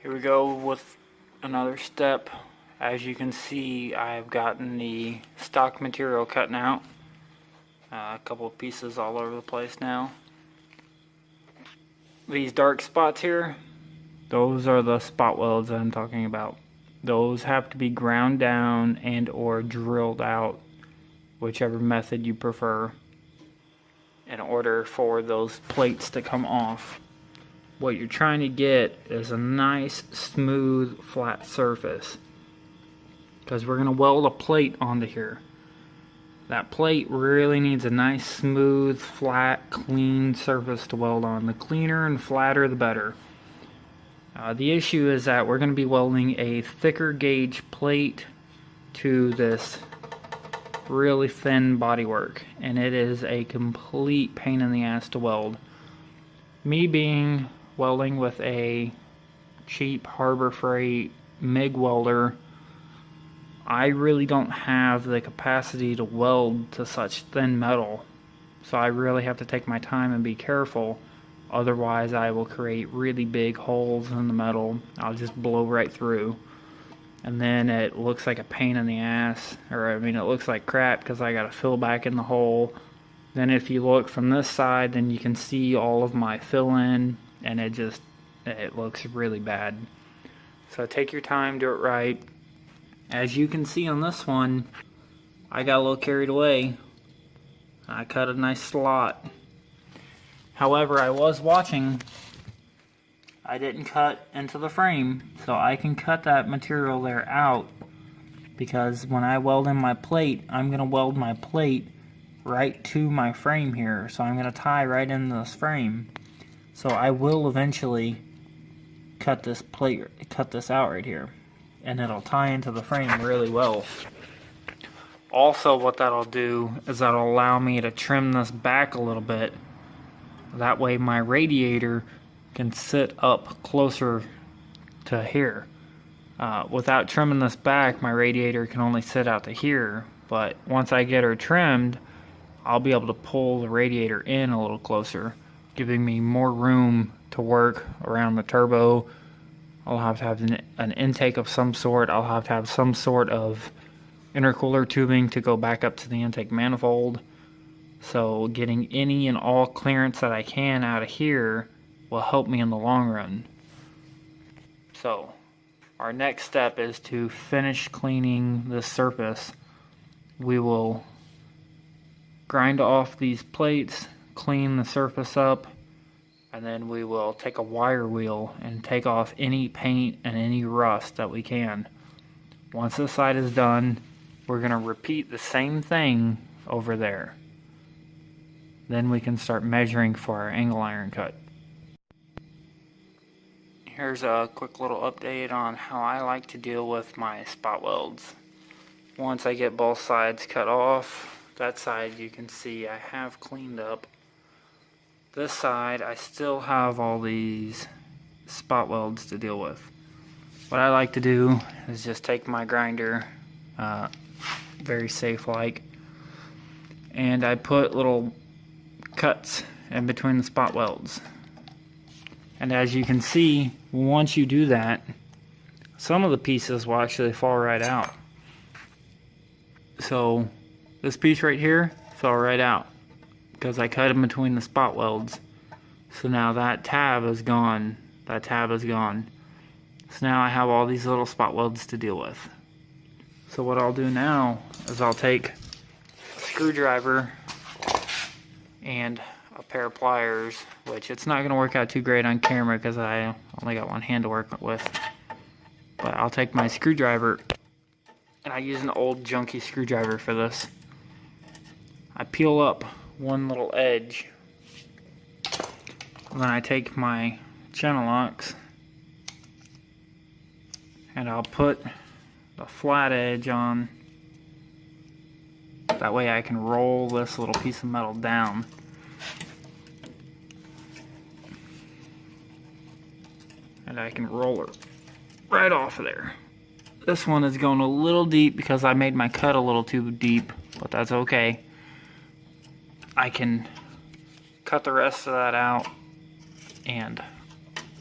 Here we go with another step. As you can see, I've gotten the stock material cutting out. A couple of pieces all over the place now. These dark spots here, those are the spot welds that I'm talking about. Those have to be ground down and or drilled out, whichever method you prefer, in order for those plates to come off. What you're trying to get is a nice, smooth, flat surface, because we're going to weld a plate onto here. That plate really needs a nice, smooth, flat, clean surface to weld on. The cleaner and flatter, the better. The issue is that we're going to be welding a thicker gauge plate to this really thin bodywork, and it is a complete pain in the ass to weld. Me being welding with a cheap Harbor Freight MIG welder, I really don't have the capacity to weld to such thin metal, so I really have to take my time and be careful. Otherwise I will create really big holes in the metal. I'll just blow right through, and then it looks like a pain in the ass, or I mean it looks like crap because I gotta fill back in the hole. Then if you look from this side, then you can see all of my fill in, and it looks really bad. So take your time, do it right. As you can see on this one, I got a little carried away. I cut a nice slot. However, I was watching. I didn't cut into the frame, so I can cut that material there out, because when I weld in my plate, I'm going to weld my plate right to my frame here. So I'm going to tie right into this frame. So I will eventually cut this out right here, and it'll tie into the frame really well. Also, what that'll do is that'll allow me to trim this back a little bit. That way my radiator can sit up closer to here. Without trimming this back, my radiator can only sit out to here, but once I get her trimmed, I'll be able to pull the radiator in a little closer, giving me more room to work around the turbo. I'll have to have an intake of some sort. I'll have to have some sort of intercooler tubing to go back up to the intake manifold. So getting any and all clearance that I can out of here will help me in the long run. So our next step is to finish cleaning this surface. We will grind off these plates, clean the surface up, and then we will take a wire wheel and take off any paint and any rust that we can. Once this side is done, we're going to repeat the same thing over there. Then we can start measuring for our angle iron cut. Here's a quick little update on how I like to deal with my spot welds. Once I get both sides cut off, that side you can see I have cleaned up. This side I still have all these spot welds to deal with. What I like to do is just take my grinder, very safe like, and I put little cuts in between the spot welds. And as you can see, once you do that, some of the pieces will actually fall right out. So this piece right here fell right out because I cut in between the spot welds. So now that tab is gone. That tab is gone. So now I have all these little spot welds to deal with. So what I'll do now is I'll take a screwdriver and a pair of pliers, which it's not going to work out too great on camera because I only got one hand to work with. But I'll take my screwdriver, and I use an old junky screwdriver for this. I peel up one little edge, and then I take my channel locks and I'll put the flat edge on. That way I can roll this little piece of metal down. And I can roll it right off of there. This one is going a little deep because I made my cut a little too deep, but that's okay. I can cut the rest of that out and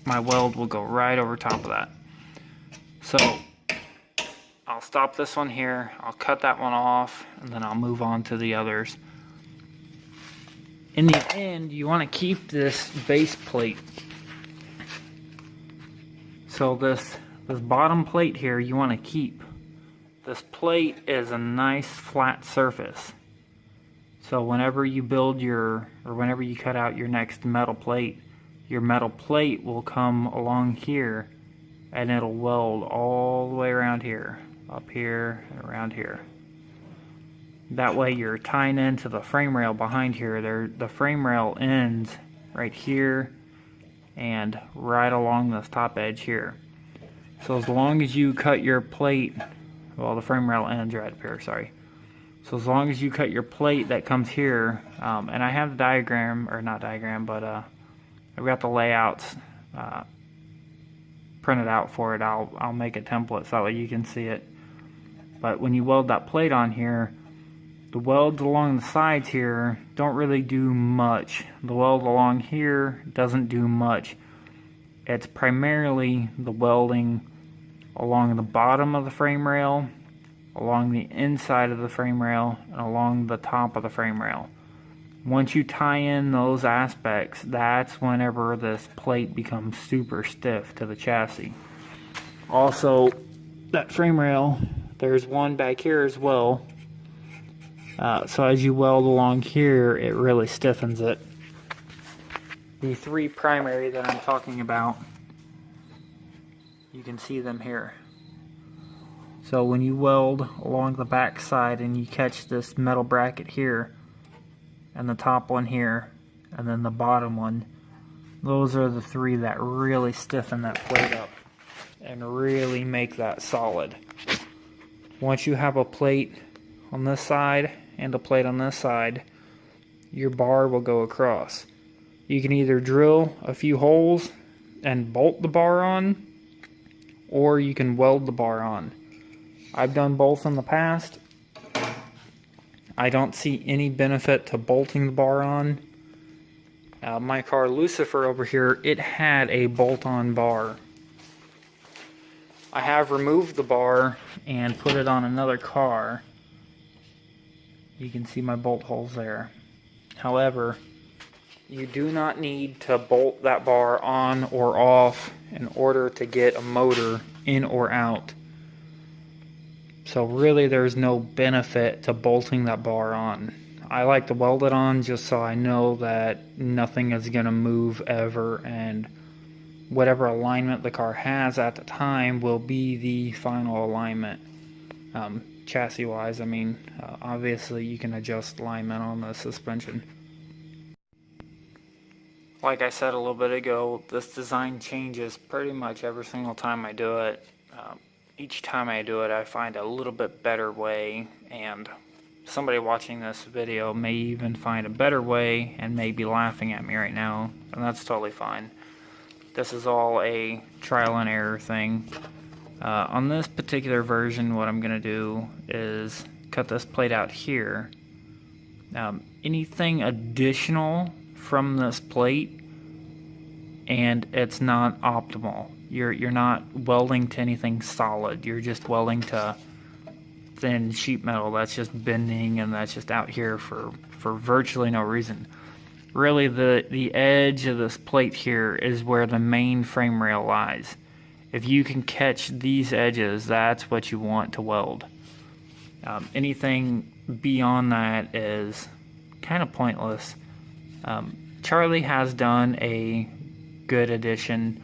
my weld will go right over top of that. So I'll stop this one here, I'll cut that one off, and then I'll move on to the others. In the end, you want to keep this base plate. So this bottom plate here, you want to keep. This plate is a nice flat surface. So whenever you build whenever you cut out your next metal plate, your metal plate will come along here and it'll weld all the way around here, up here, and around here. That way you're tying into the frame rail behind here. The frame rail ends right here and right along this top edge here. So as long as you cut your plate, well, the frame rail ends right up here, sorry. So as long as you cut your plate that comes here, and I have the diagram, or not diagram, but I've got the layouts printed out for it. I'll make a template so that way you can see it. But when you weld that plate on here, the welds along the sides here don't really do much. The weld along here doesn't do much. It's primarily the welding along the bottom of the frame rail, along the inside of the frame rail, and along the top of the frame rail. Once you tie in those aspects, that's whenever this plate becomes super stiff to the chassis. Also, that frame rail, there's one back here as well. So as you weld along here, it really stiffens it. The three primary that I'm talking about, you can see them here. So when you weld along the back side and you catch this metal bracket here, and the top one here, and then the bottom one, those are the three that really stiffen that plate up and really make that solid. Once you have a plate on this side and a plate on this side, your bar will go across. You can either drill a few holes and bolt the bar on, or you can weld the bar on. I've done both in the past. I don't see any benefit to bolting the bar on. My car Lucifer over here, it had a bolt-on bar. I have removed the bar and put it on another car. You can see my bolt holes there. However, you do not need to bolt that bar on or off in order to get a motor in or out. So really there's no benefit to bolting that bar on. I like to weld it on just so I know that nothing is going to move ever, and whatever alignment the car has at the time will be the final alignment. Chassis wise, I mean, obviously you can adjust alignment on the suspension. Like I said a little bit ago, this design changes pretty much every single time I do it. Each time I do it, I find a little bit better way, and somebody watching this video may even find a better way and may be laughing at me right now, and that's totally fine. This is all a trial and error thing. On this particular version, what I'm going to do is cut this plate out here. Anything additional from this plate, and it's not optimal. You're not welding to anything solid. You're just welding to thin sheet metal that's just bending, and that's just out here for virtually no reason. Really, the edge of this plate here is where the main frame rail lies. If you can catch these edges, that's what you want to weld. Anything beyond that is kind of pointless. Charlie has done a good addition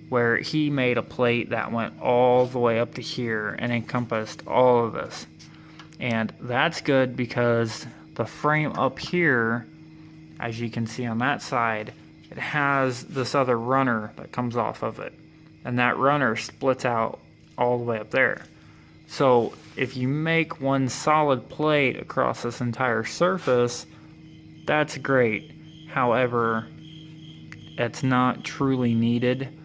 where he made a plate that went all the way up to here and encompassed all of this. And that's good because the frame up here, as you can see on that side, it has this other runner that comes off of it. And that runner splits out all the way up there. So if you make one solid plate across this entire surface, that's great. However, it's not truly needed.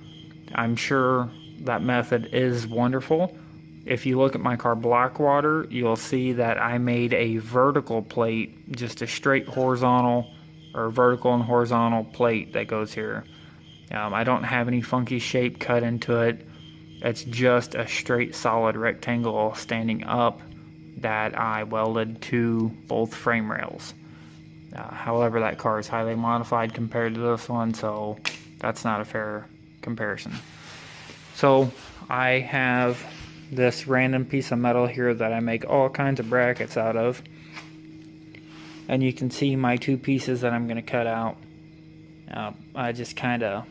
I'm sure that method is wonderful. If you look at my car Blackwater, you'll see that I made a vertical plate, just a straight horizontal or vertical and horizontal plate that goes here. I don't have any funky shape cut into it. It's just a straight solid rectangle standing up that I welded to both frame rails. However, that car is highly modified compared to this one, so that's not a fair comparison. So I have this random piece of metal here that I make all kinds of brackets out of. And you can see my two pieces that I'm going to cut out. I just kind of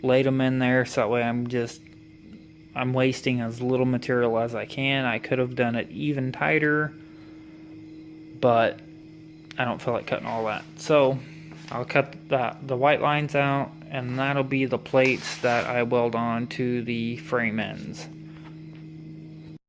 laid them in there so that way I'm wasting as little material as I can. I could have done it even tighter, but I don't feel like cutting all that. So I'll cut the white lines out, and that'll be the plates that I weld on to the frame ends.